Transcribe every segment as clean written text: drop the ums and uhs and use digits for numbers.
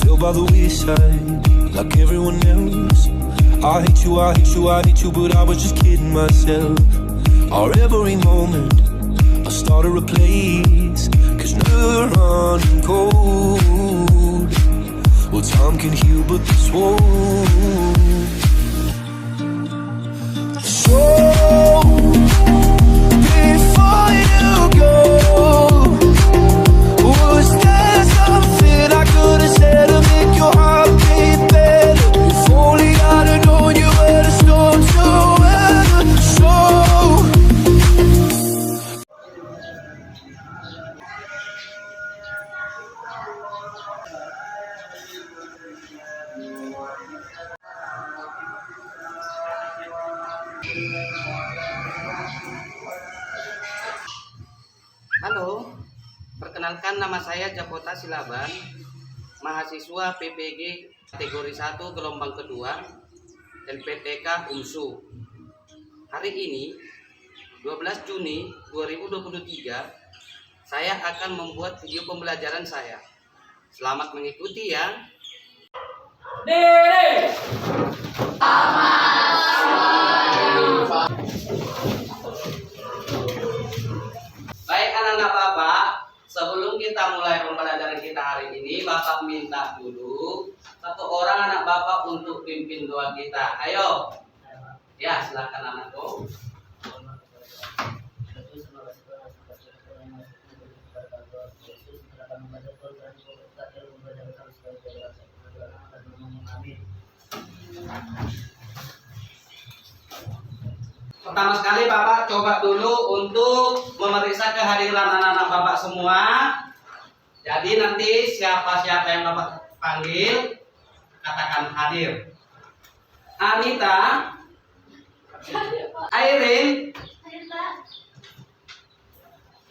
Feel by the wayside, like everyone else. I hate you, I hate you, I hate you, but I was just kidding myself. Our every moment, I started a place, 'cause now we're running cold. Well, time can heal, but this won't. So, before you go, was there something I could have said to make your heart beat better? If only I'd have known you were the storm to weather. So Halo, perkenalkan nama saya Japota Silaban, mahasiswa PPG kategori 1 gelombang kedua LPTK UMSU. Hari ini 12 Juni 2023 saya akan membuat video pembelajaran saya. Selamat mengikuti ya. Baik anak-anak Bapak, sebelum kita mulai pembelajaran kita hari ini, Bapak minta dulu satu orang anak Bapak untuk pimpin doa kita. Ayo. Ya, silakan anakku. Pertama sekali Bapak coba dulu untuk memeriksa kehadiran anak-anak Bapak semua. Jadi nanti siapa-siapa yang Bapak panggil, katakan hadir. Anita, Irene,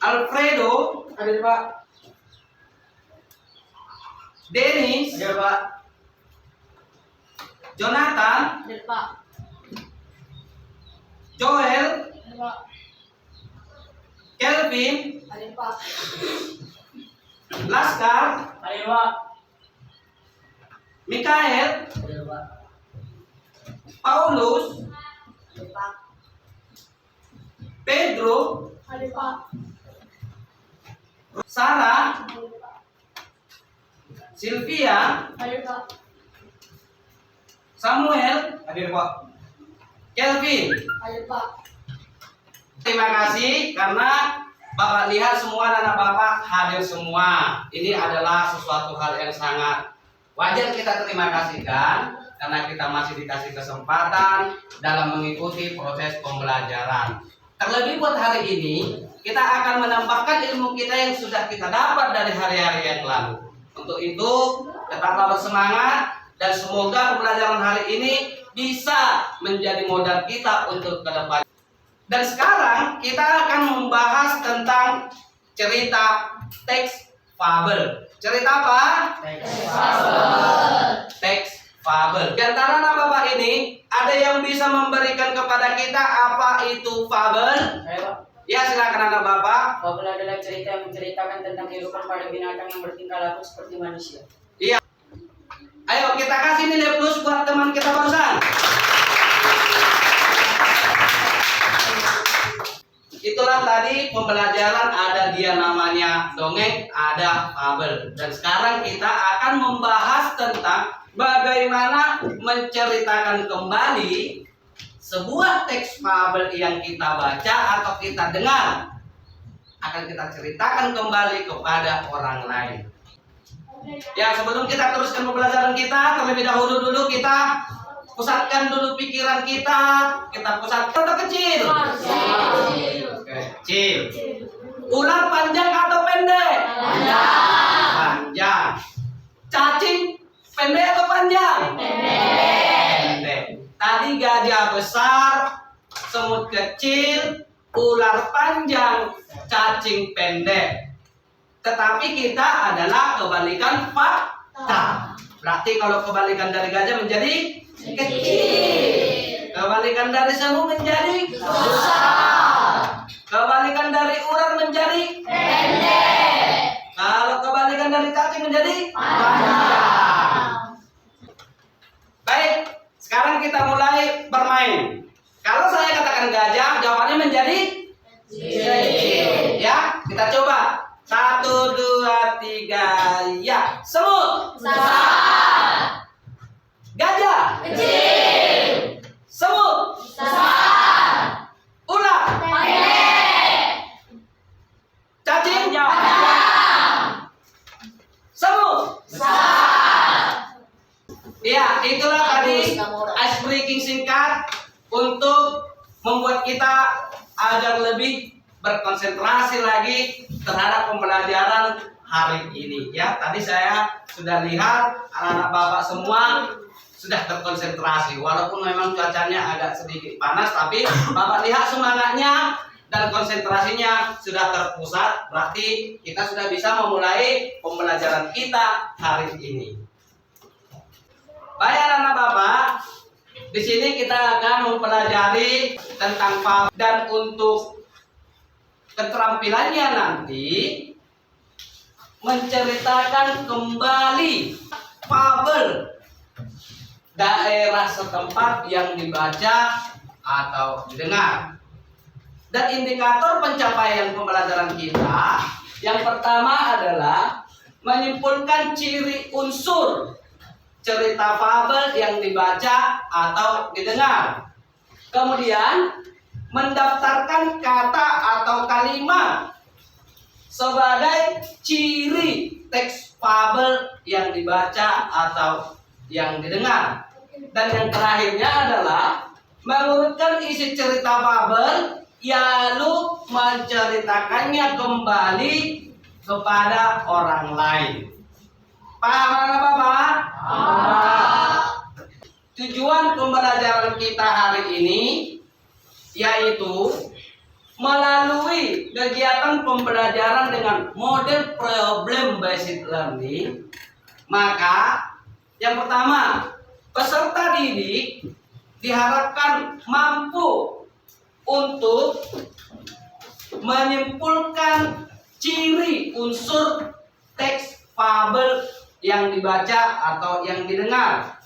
Alfredo, hadir Pak. Dennis, hadir Pak. Jonathan, hadir Pak. Joel, hadir Pak. Kelvin, hadir Pak. Laskar, hadir Pak. Mikael, hadir Pak. Paulus, hadir Pak. Pedro, hadir Pak. Sarah, hadir Pak. Sylvia, hadir Pak. Samuel, hadir Pak. Kelvin, hadir Pak. Terima kasih karena Bapak lihat semua anak Bapak hadir semua. Ini adalah sesuatu hal yang sangat wajar kita terima kasihkan karena kita masih dikasih kesempatan dalam mengikuti proses pembelajaran. Terlebih buat hari ini, kita akan menambahkan ilmu kita yang sudah kita dapat dari hari-hari yang lalu. Untuk itu, tetaplah bersemangat dan semoga pembelajaran hari ini bisa menjadi modal kita untuk ke depan. Dan sekarang kita akan membahas tentang cerita teks fabel. Cerita apa? Teks fabel. Teks fabel. Di antara anak Bapak ini, ada yang bisa memberikan kepada kita apa itu fabel? Ya, silakan anak Bapak. Fabel adalah cerita yang menceritakan tentang kehidupan pada binatang yang bertingkah laku seperti manusia. Iya. Ayo kita kasih nilai plus buat teman kita barusan. Itulah tadi pembelajaran, ada dia namanya dongeng, ada fabel. Dan sekarang kita akan membahas tentang bagaimana menceritakan kembali sebuah teks fabel yang kita baca atau kita dengar. Akan kita ceritakan kembali kepada orang lain. Ya, sebelum kita teruskan pembelajaran kita, terlebih dahulu kita pusatkan dulu pikiran kita pusatkan atau kecil? Kecil. Ular panjang atau pendek? Panjang. Cacing pendek atau panjang? Pendek. Tadi gajah besar, semut kecil, ular panjang, cacing pendek. Tetapi kita adalah kebalikan fakta. Berarti kalau kebalikan dari gajah menjadi kecil, kebalikan dari semut menjadi besar, kebalikan dari ular menjadi pendek. panjang dari cacing menjadi panjang. Baik, sekarang kita mulai bermain. Kalau saya katakan gajah, jawabannya menjadi kecil. Ya, kita coba. 1, 2, 3, ya. Semut. Besar. Gajah. Kecil. Semut. Besar. Ular. Pendek. Cacing. Panjang. Semut. Besar. Ya, itulah tadi ice breaking singkat untuk membuat kita agar lebih berkonsentrasi lagi terhadap pembelajaran hari ini. Ya, tadi saya sudah lihat anak-anak bapak semua sudah terkonsentrasi. Walaupun memang cuacanya agak sedikit panas, tapi bapak lihat semangatnya dan konsentrasinya sudah terpusat. Berarti kita sudah bisa memulai pembelajaran kita hari ini. Baik anak-anak bapak, di sini kita akan mempelajari tentang fabel dan untuk keterampilannya nanti menceritakan kembali fabel daerah setempat yang dibaca atau didengar. Dan indikator pencapaian pembelajaran kita yang pertama adalah menyimpulkan ciri unsur cerita fabel yang dibaca atau didengar. Kemudian mendaftarkan kata atau kalimat sebagai ciri teks fabel yang dibaca atau yang didengar. Dan yang terakhirnya adalah mengurutkan isi cerita fabel lalu menceritakannya kembali kepada orang lain. Paham anak bapak? Tujuan pembelajaran kita hari ini yaitu melalui kegiatan pembelajaran dengan model problem based learning. Maka yang pertama, peserta didik diharapkan mampu untuk menyimpulkan ciri unsur teks fabel yang dibaca atau yang didengar.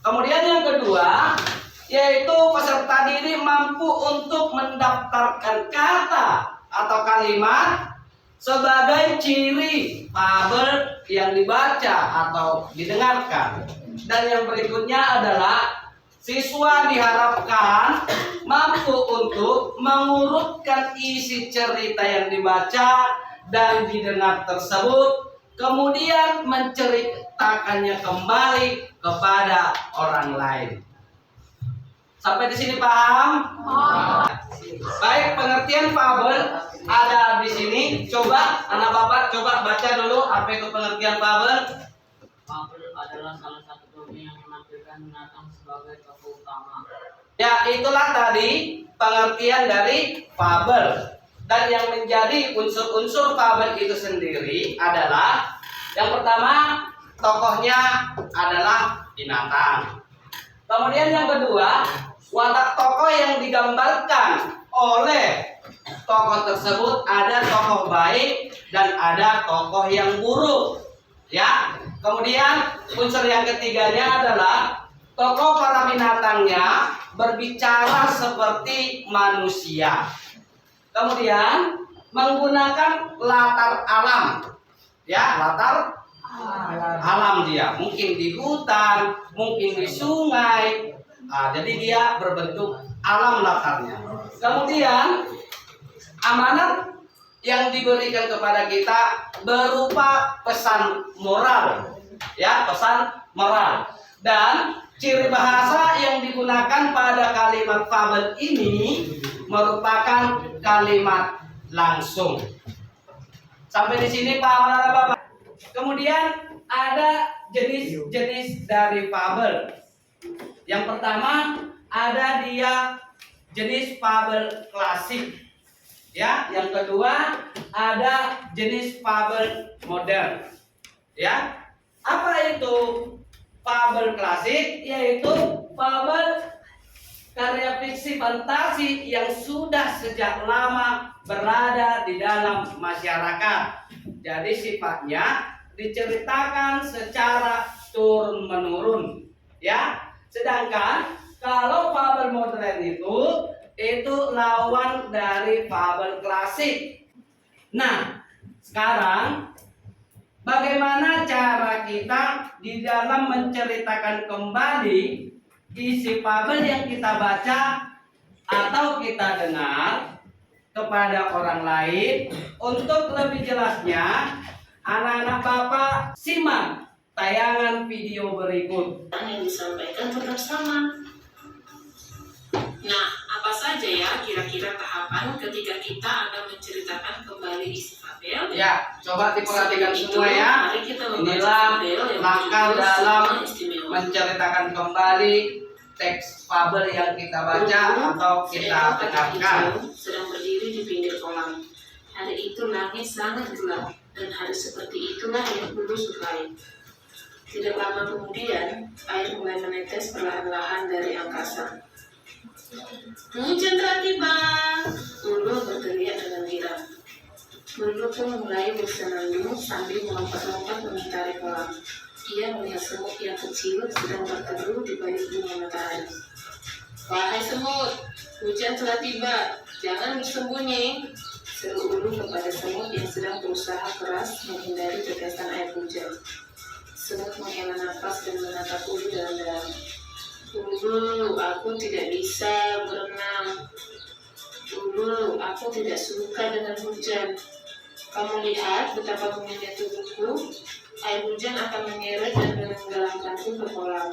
Kemudian yang kedua, yaitu peserta didik mampu untuk mendaftarkan kata atau kalimat sebagai ciri fabel yang dibaca atau didengarkan. Dan yang berikutnya adalah siswa diharapkan mampu untuk mengurutkan isi cerita yang dibaca dan didengar tersebut, kemudian menceritakannya kembali kepada orang lain. Sampai di sini paham? Baik, pengertian fabel ada di sini. Coba anak bapak coba baca dulu apa itu pengertian fabel. Fabel adalah salah satu dongeng yang menampilkan binatang sebagai tokoh utama. Ya, itulah tadi pengertian dari fabel. Dan yang menjadi unsur-unsur fabel itu sendiri adalah yang pertama, tokohnya adalah binatang. Kemudian yang kedua, watak tokoh yang digambarkan oleh tokoh tersebut ada tokoh baik dan ada tokoh yang buruk. Ya. Kemudian unsur yang ketiganya adalah tokoh para binatangnya berbicara seperti manusia. Kemudian menggunakan latar alam, ya, latar alam dia, mungkin di hutan, mungkin di sungai. Jadi dia berbentuk alam latarnya. Kemudian amanat yang diberikan kepada kita berupa pesan moral, ya, pesan moral. Dan ciri bahasa yang digunakan pada kalimat fabel ini merupakan kalimat langsung. Sampai di sini paham Bapak? Kemudian ada jenis-jenis dari fabel. Yang pertama ada dia jenis fabel klasik. Ya, yang kedua ada jenis fabel modern. Ya. Apa itu fabel klasik? Yaitu fabel karya fiksi fantasi yang sudah sejak lama berada di dalam masyarakat. Jadi sifatnya diceritakan secara turun-menurun, ya. Sedangkan kalau fabel modern itu lawan dari fabel klasik. Nah, sekarang bagaimana cara kita di dalam menceritakan kembali isi fabel yang kita baca atau kita dengar kepada orang lain? Untuk lebih jelasnya, anak-anak Bapak simak tayangan video berikut. Yang disampaikan tetap sama. Nah, apa saja ya kira-kira tahapan ketika kita akan menceritakan kembali isi fabel? Ya, coba diperhatikan semua ya. Mari kita membaca Inilah fabel yang langkah berjudul dalam Semua Istimewa. menceritakan kembali teks fabel yang kita baca atau kita dengarkan. Sedang berdiri di pinggir kolam. Hari itu langit sangat gelap dan hari seperti itulah yang Ulu sukai. Tidak lama kemudian, air mulai menetes perlahan-lahan dari angkasa. Hujan telah tiba, Ulu berteriak dengan girang. Ulu pun mulai bersenandung sambil melompat-lompat mengitari kolam. Ia melihat semut yang kecil sedang berteduh di balik bunga matahari. Wahai semut, hujan telah tiba, jangan bersembunyi, seru Ulu kepada semut yang sedang berusaha keras menghindari tetesan air hujan. Semut menghela nafas dan menatap Ulu dalam-dalam. Ulu, aku tidak bisa berenang. Ulu, aku tidak suka dengan hujan. Kamu lihat betapa mungilnya tubuhku. Air hujan akan menyeret dan menenggelamkanku ke kolam.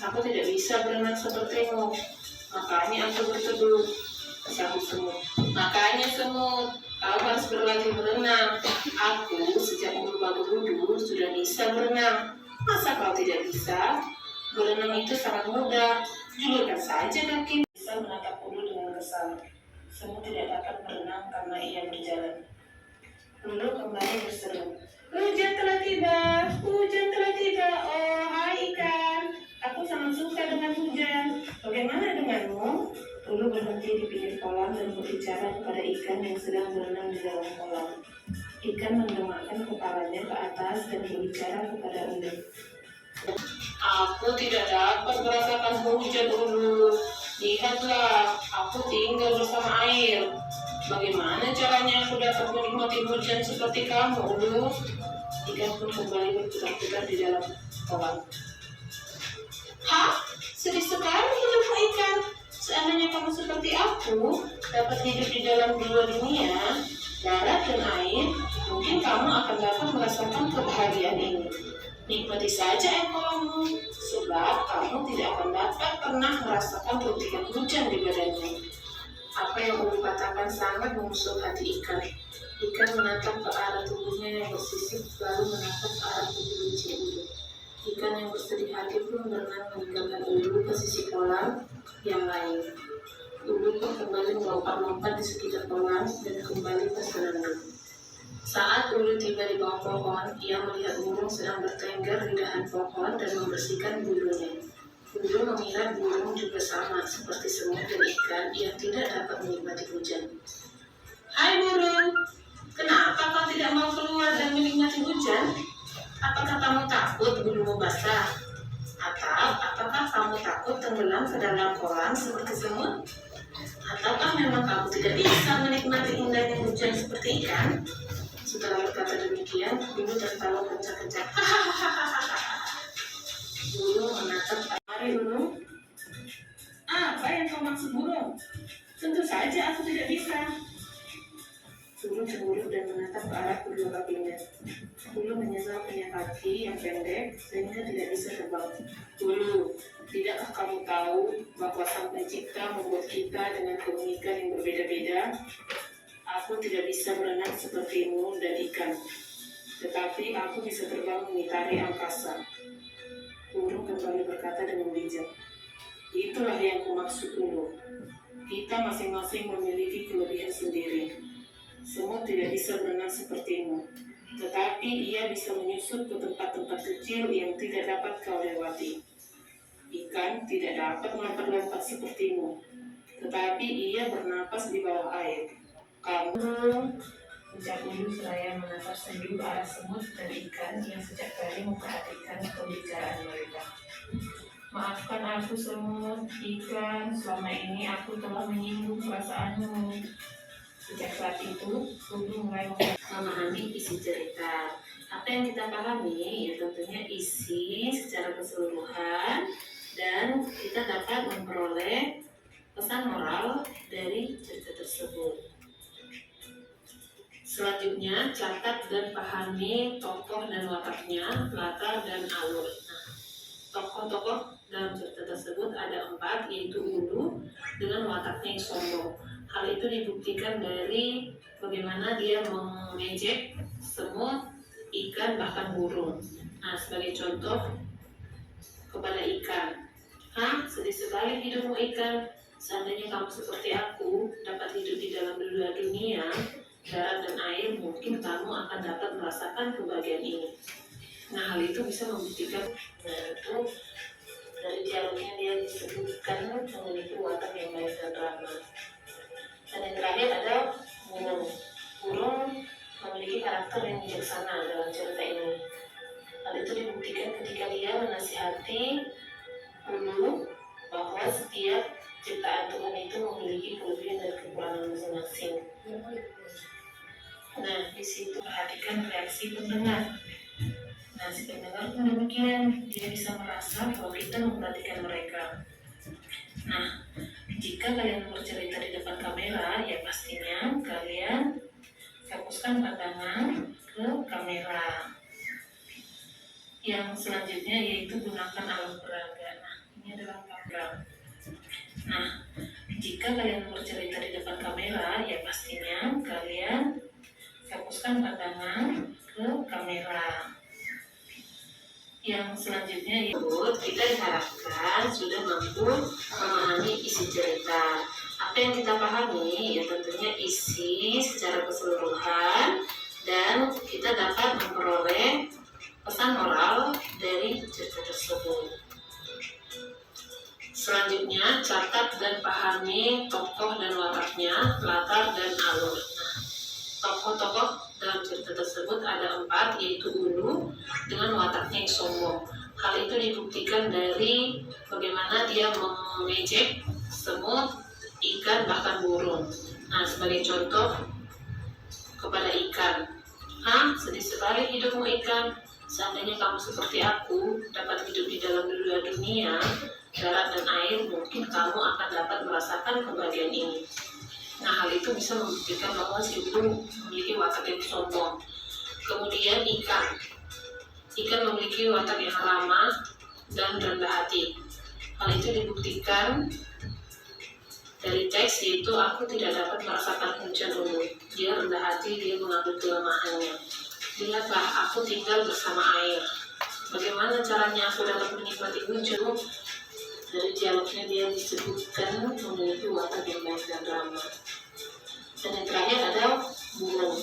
Aku tidak bisa berenang sepertimu. Makanya aku berteduh, sahut semut. Makanya semut, kau harus berlatih berenang. Aku sejak berupa-berudu sudah bisa berenang. Masa kau tidak bisa? Berenang itu sangat mudah. Julurkan saja kaki. Bisa menatap Ulu dengan kesal. Semut tidak dapat berenang karena ia berjalan. Ulu kembali berseru. Hujan telah tiba, hujan telah tiba. Oh, hai ikan. Aku sangat suka dengan hujan. Bagaimana denganmu? Ulu berhenti di pinggir kolam dan berbicara kepada ikan yang sedang berenang di dalam kolam. Ikan mendongakkan kepalanya ke atas dan berbicara kepada Ulu. Aku tidak dapat merasakan hujan, Ulu. Lihatlah, aku tinggal bersama air. Bagaimana caranya aku dapat menikmati hujan seperti kamu, Ulu? Ikan pun kembali berputar-putar di dalam kolam. Hah? Sedih sekali hidupmu ikan. Seandainya kamu seperti aku, dapat hidup di dalam dua dunia, darat dan air, mungkin kamu akan dapat merasakan kebahagiaan ini. Nikmati saja air kolammu, sebab kamu tidak akan dapat pernah merasakan rintikan hujan di badanmu. Apa yang Ulu katakan sangat menusuk hati ikan. Ikan menatap ke arah tubuhnya yang bersisik, lalu menatap ke arah tubuh licin Ulu. Ikan yang bersedih hati pun berenang meninggalkan Ulu ke sisi kolam yang lain. Ulu pun kembali melompat-lompat di sekitar kolam dan kembali bersenandung. Saat Ulu tiba di bawah pohon, ia melihat burung sedang bertengger di dahan pohon dan membersihkan bulunya. Ulu mengira burung juga sama seperti semut dan ikan yang tidak dapat menikmati hujan. Hai burung, kenapa kau tidak mau keluar dan menikmati hujan? Apakah kamu takut bulumu basah? Atau apakah kamu takut tenggelam ke dalam kolam seperti semut? Ataukah memang kamu tidak bisa menikmati indahnya hujan seperti ikan? Setelah berkata demikian, Ulu tertawa kencang-kencang. Burung menatap. Mari Ulu. Apa yang kau maksud burung? Tentu saja aku tidak bisa. Ulu cemburu dan menatap ke arah kedua kakinya. Ulu menyesal punya kaki yang pendek sehingga tidak bisa terbang. Ulu, tidakkah kamu tahu bahwa Sang Pencipta membuat kita dengan keunikan yang berbeda-beda? Aku tidak bisa berenang sepertimu dan ikan, tetapi aku bisa terbang mengitari angkasa. Burung kembali berkata dengan bijak. Itulah yang kumaksud Ulu. Kita masing-masing memiliki kelebihan sendiri. Semut tidak bisa berenang sepertimu, tetapi ia bisa menyusup ke tempat-tempat kecil yang tidak dapat kau lewati. Ikan tidak dapat melompat-lompat sepertimu, tetapi ia bernapas di bawah air. Kamu, ucap Ulu seraya menatap senyum ke arah semut dan ikan yang sejak tadi memperhatikan pembicaraan mereka. Maafkan aku semut, ikan, selama ini aku telah menyinggung perasaanmu. Sejak saat itu, Ulu mulai memahami isi cerita. Apa yang kita pahami, ya tentunya isi secara keseluruhan, dan kita dapat memperoleh pesan moral dari cerita tersebut. Selanjutnya, catat dan pahami tokoh dan wataknya, latar dan alur. Nah, tokoh-tokoh dalam cerita tersebut ada 4, yaitu Ulu dengan wataknya yang sombong. Hal itu dibuktikan dari bagaimana dia mengejek semut, ikan, bahkan burung. Nah, sebagai contoh kepada ikan, sedih sekali hidupmu ikan. Seandainya kamu seperti aku, dapat hidup di dalam dua dunia, darat dan air, mungkin kamu akan dapat merasakan kebahagiaan ini. Nah, hal itu bisa membuktikan. Nah, itu dari dialognya dia disebutkan memiliki watak yang baik dan ramah. Dan yang terakhir ada burung. Burung memiliki karakter yang bijaksana dalam cerita ini. Hal itu dibuktikan ketika dia menasihati Ulu bahwa setiap ciptaan Tuhan itu memiliki kelebihan dan kekurangan masing-masing. Nah, di situ perhatikan reaksi pendengar. Nah, si pendengar pun demikian, dia bisa merasa bahwa kita memperhatikan mereka. Nah, jika kalian bercerita di depan kamera, ya pastinya kalian fokuskan pandangan ke kamera. Yang selanjutnya yaitu gunakan alat peraga. Nah, ini adalah program. Nah, jika kalian bercerita di depan kamera, ya pastinya kalian fokuskan pandangan ke kamera. Yang selanjutnya yaitu kita diharapkan sudah mampu memahami isi cerita. Apa yang kita pahami, ya tentunya isi secara keseluruhan, dan kita dapat memperoleh pesan moral dari cerita tersebut. Selanjutnya, catat dan pahami tokoh dan wataknya, latar dan alur. Nah, tokoh-tokoh dalam cerita tersebut ada 4, yaitu Ulu dengan wataknya yang sombong. Hal itu dibuktikan dari bagaimana dia mengejek semut, ikan, bahkan burung. Nah, sebagai contoh kepada ikan, sedih sekali hidupmu ikan. Seandainya kamu seperti aku, dapat hidup di dalam dua dunia, darat dan air, mungkin kamu akan dapat merasakan kebahagiaan ini. Nah, hal itu bisa membuktikan bahwa si Ulu memiliki watak yang sombong. Kemudian ikan memiliki watak yang ramah dan rendah hati. Hal itu dibuktikan dari teks, yaitu aku tidak dapat merasakan hujan Ulu. Dia rendah hati, dia mengambil kelemahannya. Lihatlah, aku tinggal bersama air. Bagaimana caranya aku dapat menikmati hujan? Dari dialognya dia disebutkan memiliki watak yang baik dan ramah. Dan yang terakhir ada burung.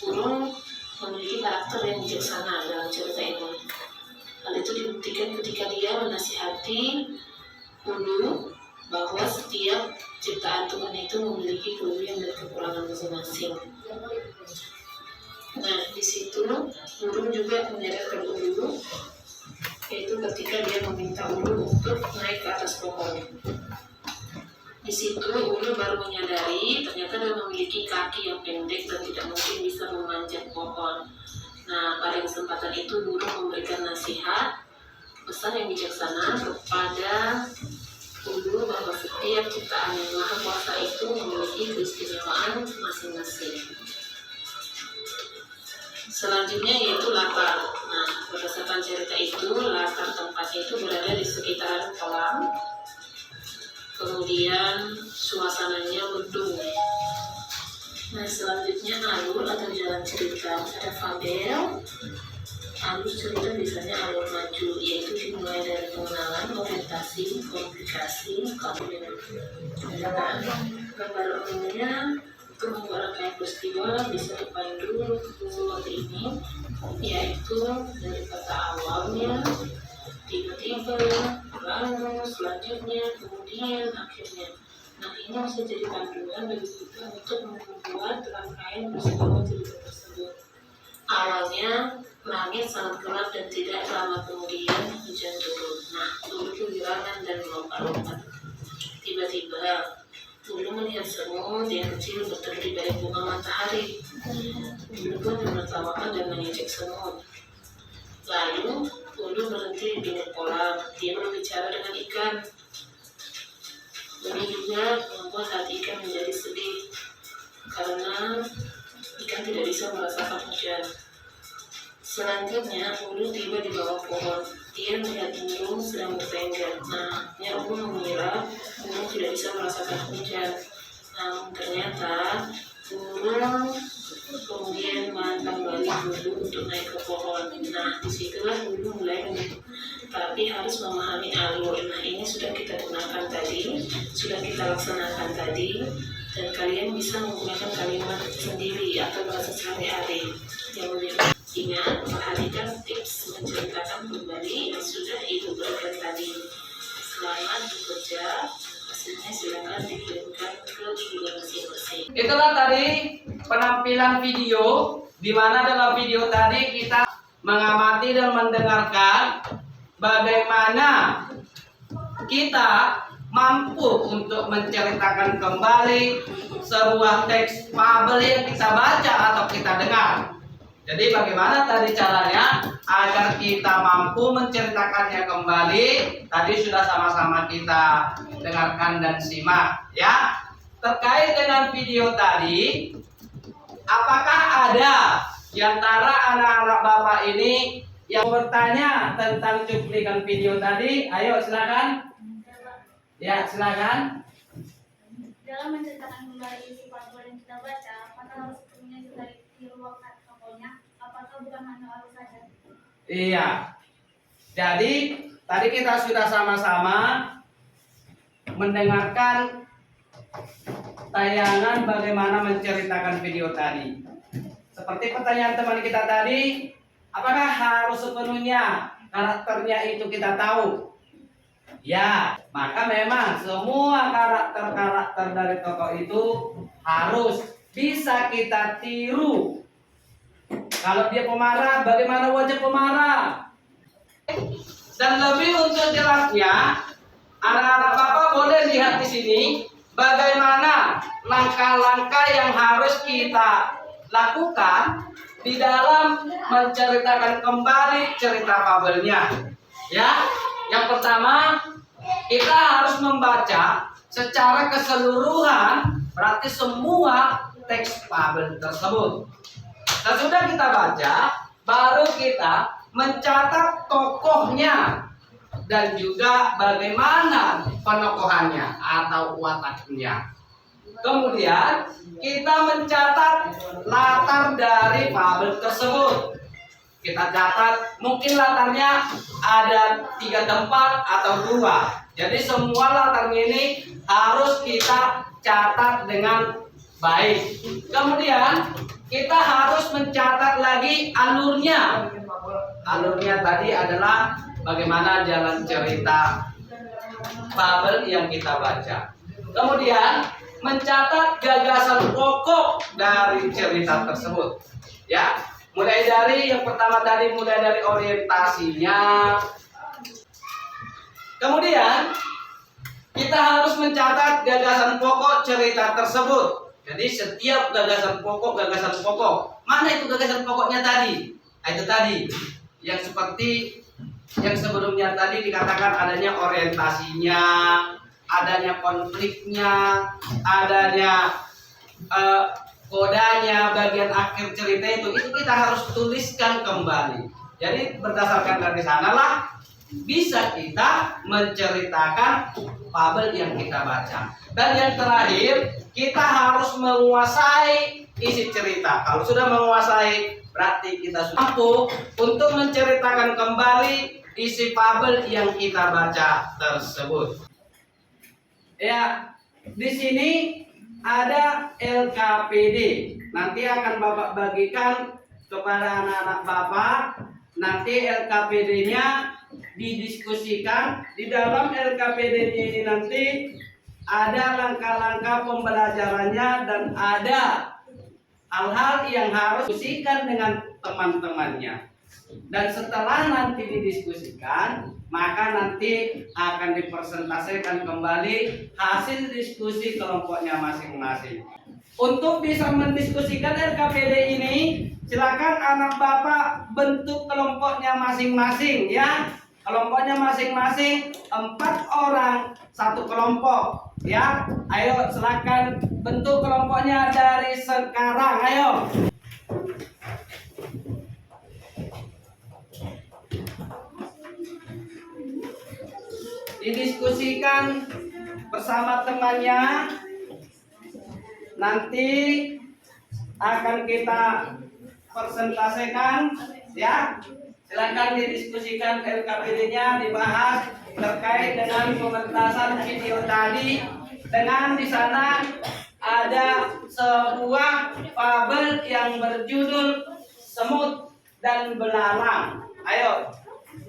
Burung memiliki karakter yang bijaksana dalam cerita ini. Hal itu dibuktikan ketika dia menasihati Ulu bahwa setiap ciptaan Tuhan itu memiliki kelebihan dan kekurangan masing-masing. Nah, di situ burung juga menyadarkan Ulu, yaitu ketika dia meminta Ulu untuk naik ke atas pohon. Di situ Ulu baru menyadari ternyata dia memiliki kaki yang pendek dan tidak mungkin bisa memanjat pohon. Nah, pada kesempatan itu burung memberikan nasihat, pesan yang bijaksana kepada Ulu bahwa setiap ciptaan yang Maha Kuasa itu memiliki keistimewaan masing-masing. Selanjutnya yaitu latar. Nah, berdasarkan cerita itu, latar tempatnya itu berada di sekitaran kolam. Kemudian suasananya mendung. Nah, selanjutnya alur atau jalan cerita. Ada fabel. Alur cerita biasanya alur maju, yaitu dimulai dari pengenalan, orientasi, komplikasi, kemudian gambar umumnya. Untuk membuat rangkaian peristiwa bisa dipandu seperti ini, yaitu dari kata awalnya, tiba-tiba, lalu selanjutnya, kemudian akhirnya. Nah, ini harus jadi panduan bagi kita untuk membuat rangkaian peristiwa cerita tersebut. Awalnya langit sangat gelap dan tidak lama kemudian hujan turun. Nah, turun kegirangan dan melompat-lompat. Tiba-tiba Ulu melihat semut yang kecil berteduh di balik bunga matahari. Ulu pun menertawakan dan mengejek semut. Lalu Ulu berhenti di pinggir kolam. Dia berbicara dengan ikan. Ulu juga membuat hati ikan menjadi sedih karena ikan tidak bisa merasakan hujan. Selanjutnya Ulu tiba di bawah pohon. Dia melihat burung sedang bertengger. Nah, Ulu mengira burung tidak bisa merasakan hujan. Namun ternyata burung kemudian menantang balik Ulu untuk naik ke pohon. Nah, disitulah Ulu mulai tapi harus memahami alur. Nah, ini sudah kita gunakan tadi, sudah kita laksanakan tadi, dan kalian bisa menggunakan kalimat sendiri atau bahasa sehari-hari yang lebih. Ingat, perhatikan tips menceritakan kembali yang sudah Ibu berikan tadi. Selamat bekerja, hasilnya silakan dikirimkan ke email masing-masing. Itulah tadi penampilan video, di mana dalam video tadi kita mengamati dan mendengarkan bagaimana kita mampu untuk menceritakan kembali sebuah teks fabel yang kita baca atau kita dengar. Jadi bagaimana tadi caranya agar kita mampu menceritakannya kembali? Tadi sudah sama-sama kita dengarkan dan simak ya. Terkait dengan video tadi, apakah ada di antara anak-anak Bapak ini yang bertanya tentang cuplikan video tadi? Ayo silakan. Ya, silakan. Dalam menceritakan kembali isi fabel yang kita baca, apakah harus sepenuhnya juga diruangkan tokohnya? Apakah bukan hanya alur saja? Iya. Jadi tadi kita sudah sama-sama mendengarkan tayangan bagaimana menceritakan video tadi. Seperti pertanyaan teman kita tadi, apakah harus sepenuhnya karakternya itu kita tahu? Ya, maka memang semua karakter-karakter dari tokoh itu harus bisa kita tiru. Kalau dia pemarah, bagaimana wajah pemarah? Dan lebih untuk jelasnya, anak-anak Bapak boleh lihat di sini bagaimana langkah-langkah yang harus kita lakukan di dalam menceritakan kembali cerita fabelnya. Ya, yang pertama kita harus membaca secara keseluruhan, berarti semua teks fabel tersebut. Dan sudah kita baca, baru kita mencatat tokohnya dan juga bagaimana penokohannya atau wataknya. Kemudian kita mencatat latar dari fabel tersebut. Kita catat mungkin latarnya ada 3 tempat atau 2. Jadi semua latarnya ini harus kita catat dengan baik. Kemudian kita harus mencatat lagi alurnya. Alurnya tadi adalah bagaimana jalan cerita fabel yang kita baca. Kemudian mencatat gagasan pokok dari cerita tersebut. Ya, mulai dari yang pertama tadi, mulai dari orientasinya. Kemudian kita harus mencatat gagasan pokok cerita tersebut. Jadi setiap gagasan pokok, mana itu gagasan pokoknya tadi? Nah, itu tadi yang seperti yang sebelumnya tadi dikatakan adanya orientasinya, adanya konfliknya, adanya kodanya, bagian akhir cerita itu kita harus tuliskan kembali. Jadi berdasarkan dari sanalah bisa kita menceritakan fabel yang kita baca. Dan yang terakhir, kita harus menguasai isi cerita. Kalau sudah menguasai, berarti kita sudah mampu untuk menceritakan kembali isi fabel yang kita baca tersebut. Ya, di sini ada LKPD. Nanti akan Bapak bagikan kepada anak-anak Bapak. Nanti LKPD-nya didiskusikan. Di dalam LKPD ini nanti ada langkah-langkah pembelajarannya, dan ada hal-hal yang harus didiskusikan dengan teman-temannya. Dan setelah nanti didiskusikan, maka nanti akan dipresentasikan kembali hasil diskusi kelompoknya masing-masing. Untuk bisa mendiskusikan LKPD ini, silakan anak bapak bentuk kelompoknya masing-masing ya. Kelompoknya masing-masing 4 orang satu kelompok ya. Ayo silakan bentuk kelompoknya dari sekarang. Ayo. Didiskusikan bersama temannya. Nanti akan kita presentasikan ya. Silakan didiskusikan LKPD-nya, dibahas terkait dengan pementasan video tadi. Dengan di sana ada sebuah fabel yang berjudul Semut dan Belalang. Ayo,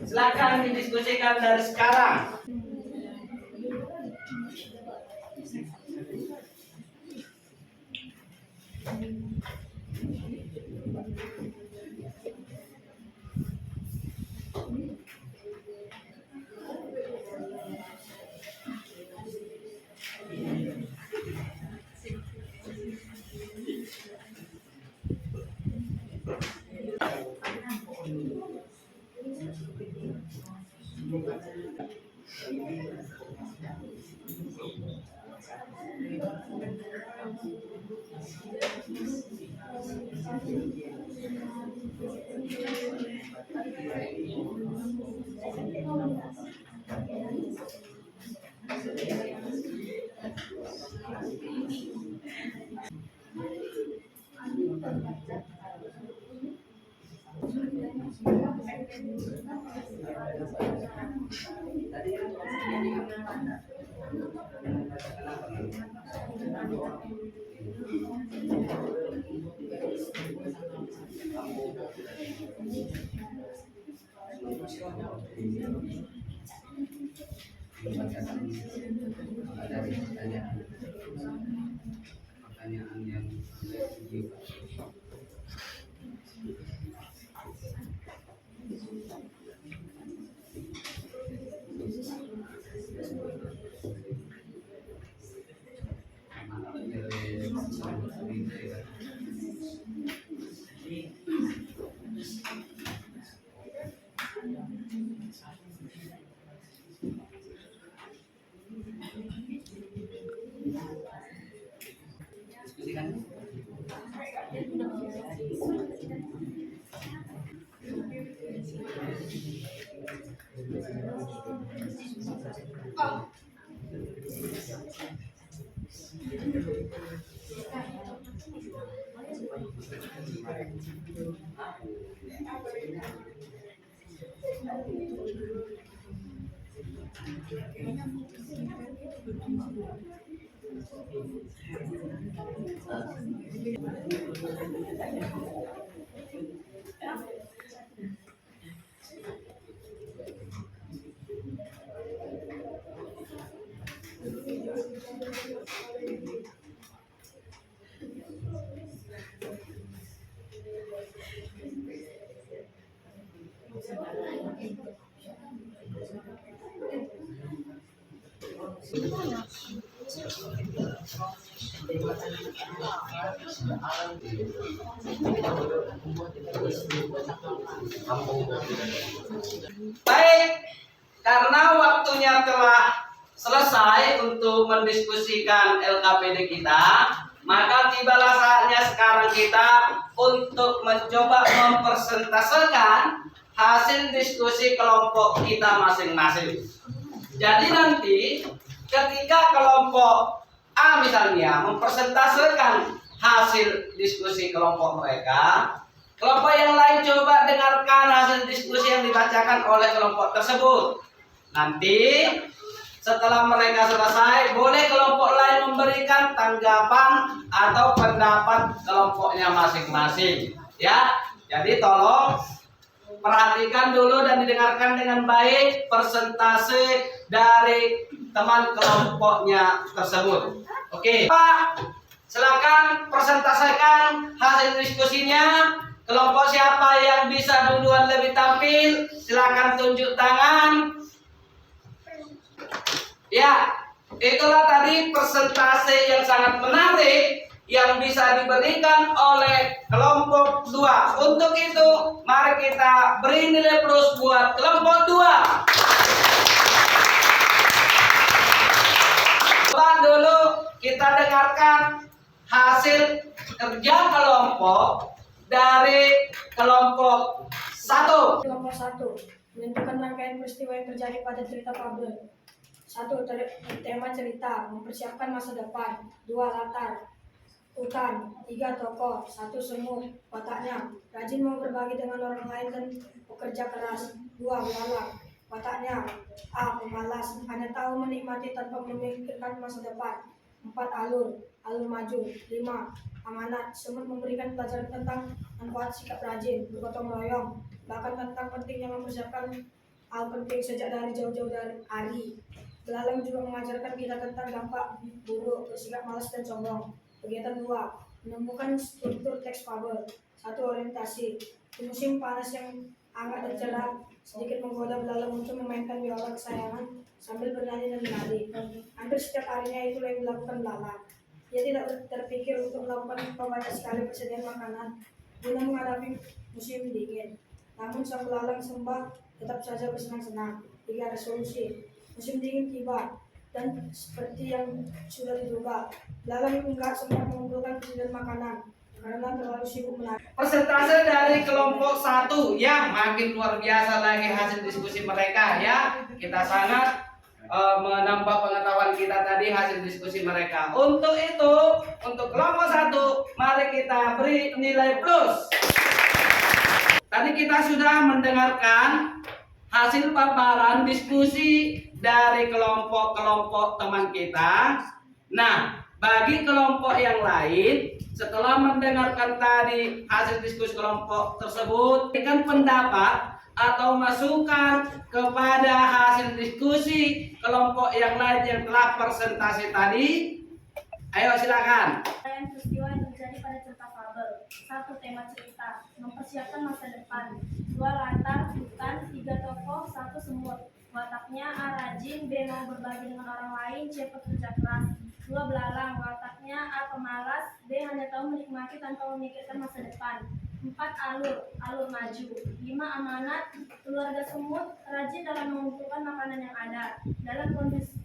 silakan didiskusikan dari sekarang. Pertanyaan yang baik, karena waktunya telah selesai untuk mendiskusikan LKPD kita, maka tibalah saatnya sekarang kita untuk mencoba mempresentasikan hasil diskusi kelompok kita masing-masing. Jadi nanti ketika kelompok A misalnya mempresentasikan hasil diskusi kelompok mereka, kelompok yang lain coba dengarkan hasil diskusi yang dibacakan oleh kelompok tersebut. Nanti setelah mereka selesai, boleh kelompok lain memberikan tanggapan atau pendapat kelompoknya masing-masing. Ya, jadi tolong perhatikan dulu dan didengarkan dengan baik persentase dari teman kelompoknya tersebut. Oke, Pak, silakan presentasekan hasil diskusinya. Kelompok siapa yang bisa duluan lebih tampil? Silakan tunjuk tangan. Ya, itulah tadi persentase yang sangat menarik yang bisa diberikan oleh kelompok 2. Untuk itu, mari kita beri nilai plus buat kelompok 2. Coba dulu kita dengarkan hasil kerja kelompok dari kelompok 1. Kelompok 1 menentukan rangkaian peristiwa yang terjadi pada cerita fabel. 1. Tema cerita, mempersiapkan masa depan. 2. Latar, hutan. 3. Tokoh. 1. Semut, wataknya, rajin mau berbagi dengan orang lain dan bekerja keras. 2. Belalang, wataknya, A. Pemalas, hanya tahu menikmati tanpa memikirkan masa depan. 4. Alur maju. 5. Amanat, semut memberikan pelajaran tentang manfaat sikap rajin, bergotong royong, bahkan tentang pentingnya mempersiapkan hal penting sejak dari jauh-jauh dari hari. Belalang juga mengajarkan kita tentang dampak buruk, bersikap malas dan sombong. Kegiatan 2, menemukan struktur teks fabel. 1. Orientasi, di musim panas yang hangat dan cerah, sedikit menggoda belalang untuk memainkan biola kesayangan sambil bernyanyi dan menari. Hampir setiap harinya itulah yang dilakukan belalang. Dia tidak terpikir untuk melakukan pembaca sekali persediaan makanan guna menghadapi musim dingin. Namun sang belalang sembah tetap saja bersenang-senang. 3. Resolusi, musim dingin tiba dan seperti yang sudah diduga, belalang enggak sempat mengumpulkan persediaan makanan karena terlalu sibuk menari. Persentase dari kelompok 1 yang makin luar biasa lagi hasil diskusi mereka ya. Kita sangat menambah pengetahuan kita tadi hasil diskusi mereka. Untuk itu, untuk kelompok 1, mari kita beri nilai plus. Tadi kita sudah mendengarkan hasil paparan diskusi dari kelompok-kelompok teman kita. Nah, bagi kelompok yang lain, setelah mendengarkan tadi hasil diskusi kelompok tersebut, berikan pendapat atau masukan kepada hasil diskusi kelompok yang lain yang telah presentasi tadi. Ayo silakan. Rangkaian peristiwa yang terjadi pada cerita fabel. 1. Tema cerita, mempersiapkan masa depan. 2. Latar, hutan. 3. Tokoh. 1. Semut, wataknya, A. Rajin. B. Mau berbagi dengan orang lain. C. Pekerja keras. 2. Belalang, wataknya, A. Pemalas. B. Hanya tahu menikmati tanpa memikirkan masa depan. 4. Alur maju. 5. Amanat, keluarga semut, rajin dalam mengumpulkan makanan yang ada. Dalam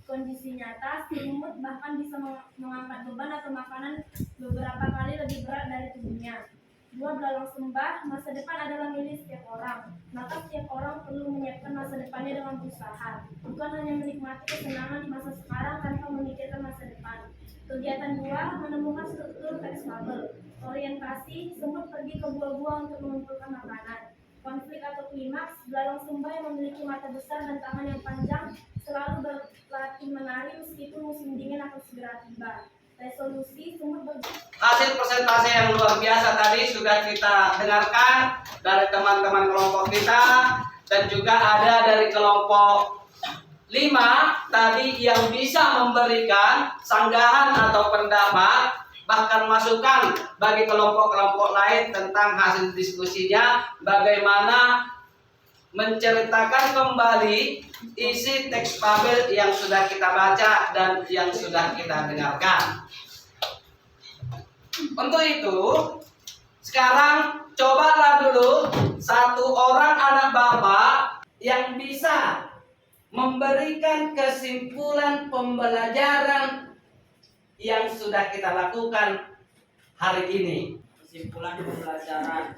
kondisi nyata, semut bahkan bisa mengangkat beban atau makanan beberapa kali lebih berat dari tubuhnya. 2. Belalang sembah, masa depan adalah milik setiap orang. Maka setiap orang perlu menyiapkan masa depannya dengan berusaha, bukan hanya menikmati kesenangan di masa sekarang tanpa memikirkan masa depan. Kegiatan 2, menemukan struktur teks fabel. Orientasi, semut pergi ke gua-gua untuk mengumpulkan makanan. Konflik atau klimaks, belalang sembah yang memiliki mata besar dan tangan yang panjang selalu berlatih menari meskipun musim dingin akan segera tiba. Resolusi, semut Hasil presentasi yang luar biasa tadi sudah kita dengarkan dari teman-teman kelompok kita dan juga ada dari kelompok 5 tadi yang bisa memberikan sanggahan atau pendapat bahkan masukan bagi kelompok-kelompok lain tentang hasil diskusinya, bagaimana menceritakan kembali isi teks fabel yang sudah kita baca dan yang sudah kita dengarkan. Untuk itu, sekarang cobalah dulu satu orang anak bapak yang bisa memberikan kesimpulan pembelajaran yang sudah kita lakukan hari ini. Kesimpulan pembelajaran.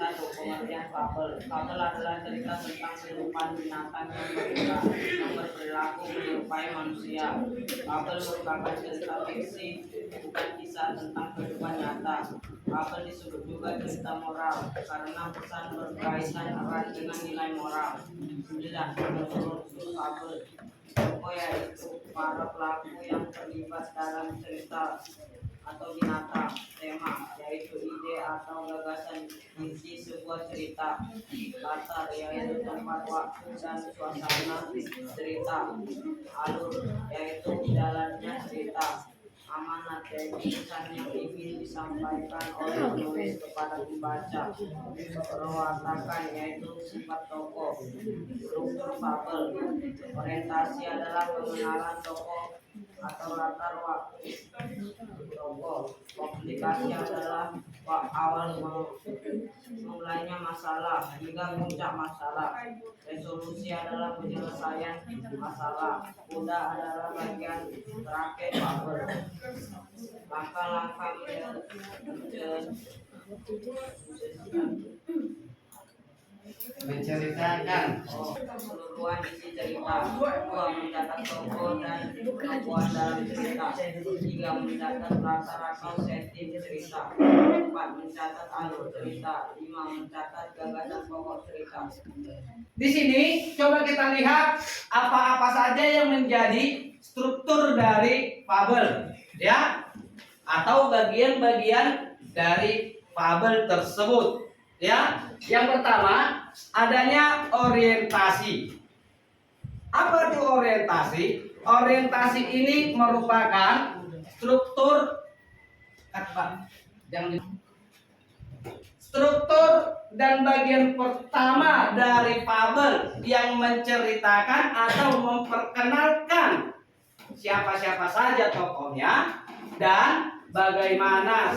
1. Pengertian fabel. Fabel adalah cerita tentang kehidupan binatang yang berperilaku menyerupai manusia. Fabel merupakan cerita fiksi, bukan kisah tentang kehidupan nyata. Fabel disebut juga cerita moral karena pesan berkaitan erat dengan nilai moral. 9. Menurut fabel, tokoh yaitu para pelaku yang terlibat dalam cerita atau binatang. Tema yaitu ide atau gagasan isi sebuah cerita. Latar yaitu tempat, waktu, dan suasana cerita. Alur yaitu jalannya cerita. Amanat yaitu pesan yang ingin disampaikan oleh penulis kepada pembaca. Perwatakan yaitu sifat tokoh. Struktur fabel. Orientasi adalah pengenalan tokoh atau latar waktu tokoh. Komplikasi adalah awal mulainya masalah hingga puncak masalah. Resolusi adalah penyelesaian masalah. Kuda adalah bagian terakhir fabel. Langkah-langkah menceritakan keseluruhan isi cerita. 2. Mencatat tokoh dan tokoh dalam cerita. 3. Mencatat latar atau setting cerita. 4. Mencatat alur cerita. 5. Mencatat gagasan pokok cerita. di sini coba kita lihat apa-apa saja yang menjadi struktur dari fabel, ya, atau bagian-bagian dari fabel tersebut, ya. Yang pertama adanya orientasi. Apa itu orientasi? Orientasi ini merupakan struktur struktur dan bagian pertama dari fabel yang menceritakan atau memperkenalkan siapa-siapa saja tokohnya dan bagaimana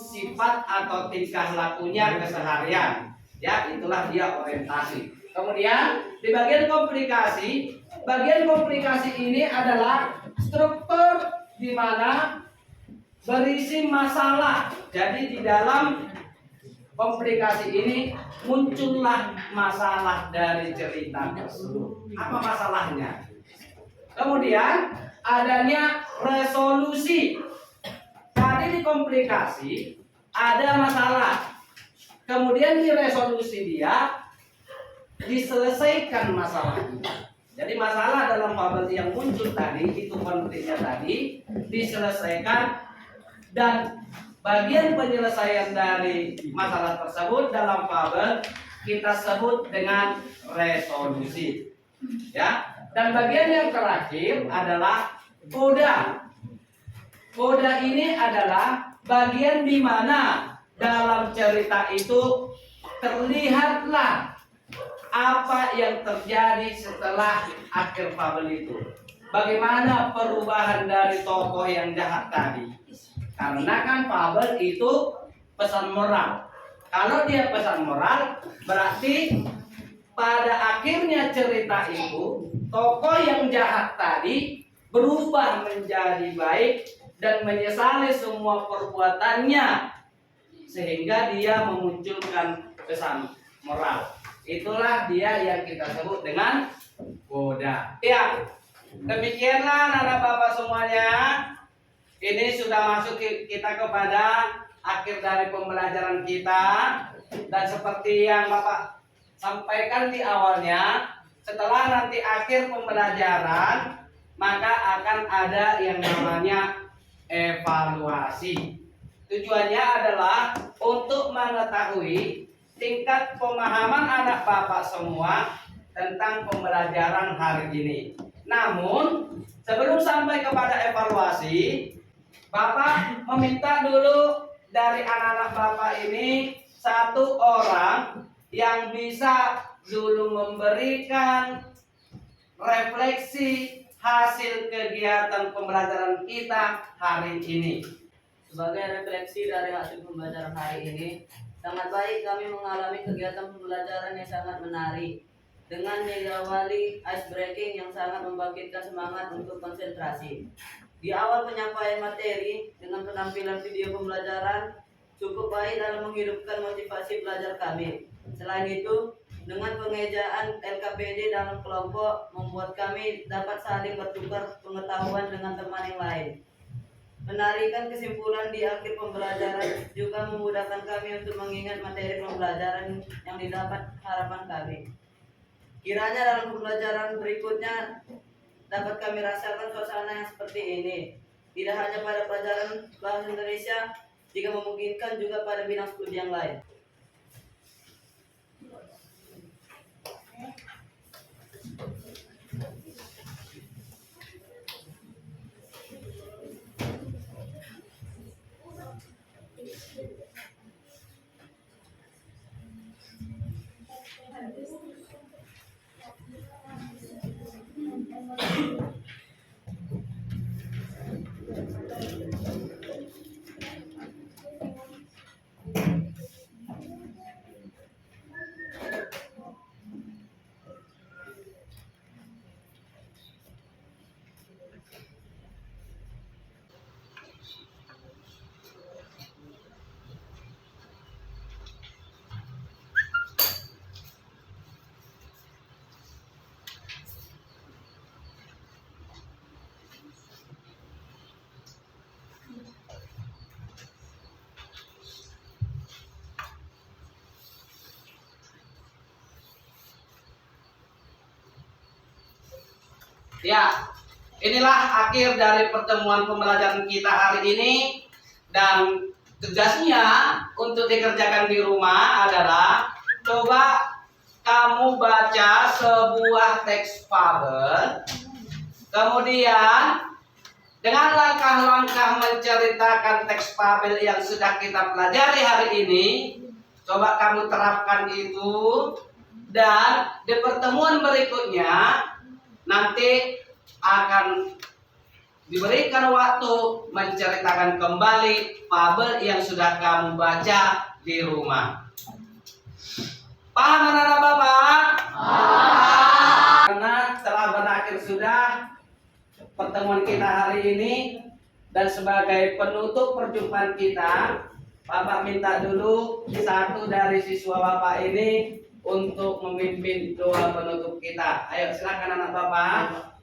sifat atau tingkah lakunya keseharian. Ya, itulah dia orientasi. Kemudian di bagian komplikasi ini adalah struktur di mana berisi masalah. Jadi di dalam komplikasi ini muncullah masalah dari cerita tersebut. Apa masalahnya? Kemudian adanya resolusi. Tadi di komplikasi ada masalah. Kemudian di resolusi dia diselesaikan masalahnya. Jadi masalah dalam fabel yang muncul tadi itu konfliknya tadi diselesaikan, dan bagian penyelesaian dari masalah tersebut dalam fabel kita sebut dengan resolusi. Ya. Dan bagian yang terakhir adalah koda. Koda ini adalah bagian di mana dalam cerita itu terlihatlah apa yang terjadi setelah akhir fabel itu. Bagaimana perubahan dari tokoh yang jahat tadi. Karena kan fabel itu pesan moral. Kalau dia pesan moral, berarti pada akhirnya cerita itu tokoh yang jahat tadi berubah menjadi baik dan menyesali semua perbuatannya, sehingga dia memunculkan pesan moral. Itulah dia yang kita sebut dengan koda. Ya, demikianlah anak bapak semuanya. Ini sudah masuk kita kepada akhir dari pembelajaran kita. Dan seperti yang bapak sampaikan di awalnya, setelah nanti akhir pembelajaran, maka akan ada yang namanya evaluasi. Tujuannya adalah untuk mengetahui tingkat pemahaman anak bapak semua tentang pembelajaran hari ini. Namun, sebelum sampai kepada evaluasi, bapak meminta dulu dari anak-anak bapak ini satu orang yang bisa dulu memberikan refleksi hasil kegiatan pembelajaran kita hari ini. Sebagai refleksi dari hasil pembelajaran hari ini, sangat baik kami mengalami kegiatan pembelajaran yang sangat menarik dengan diawali ice breaking yang sangat membangkitkan semangat untuk konsentrasi. Di awal penyampaian materi dengan penampilan video pembelajaran cukup baik dalam menghidupkan motivasi belajar kami. Selain itu, dengan pengejaan LKPD dalam kelompok membuat kami dapat saling bertukar pengetahuan dengan teman yang lain. Menarikan kesimpulan di akhir pembelajaran juga memudahkan kami untuk mengingat materi pembelajaran yang didapat harapan kami. Kiranya dalam pembelajaran berikutnya dapat kami rasakan suasana yang seperti ini. tidak hanya pada pelajaran bahasa Indonesia, jika memungkinkan juga pada bidang studi yang lain. Ya, inilah akhir dari pertemuan pembelajaran kita hari ini, dan tugasnya untuk dikerjakan di rumah adalah coba kamu baca sebuah teks fabel, kemudian dengan langkah-langkah menceritakan teks fabel yang sudah kita pelajari hari ini, coba kamu terapkan itu, dan di pertemuan berikutnya nanti akan diberikan waktu menceritakan kembali fabel yang sudah kamu baca di rumah. Paham anak-anak Bapak? Karena telah berakhir sudah pertemuan kita hari ini, dan sebagai penutup perjumpaan kita, Bapak minta dulu satu dari siswa Bapak ini untuk memimpin doa penutup kita. Ayo silakan anak Bapak.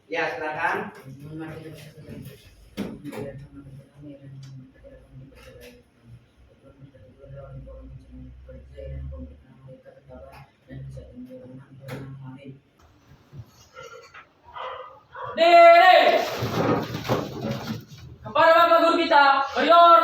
Ya, silakan. Diri kepada Bapak Guru kita, beliau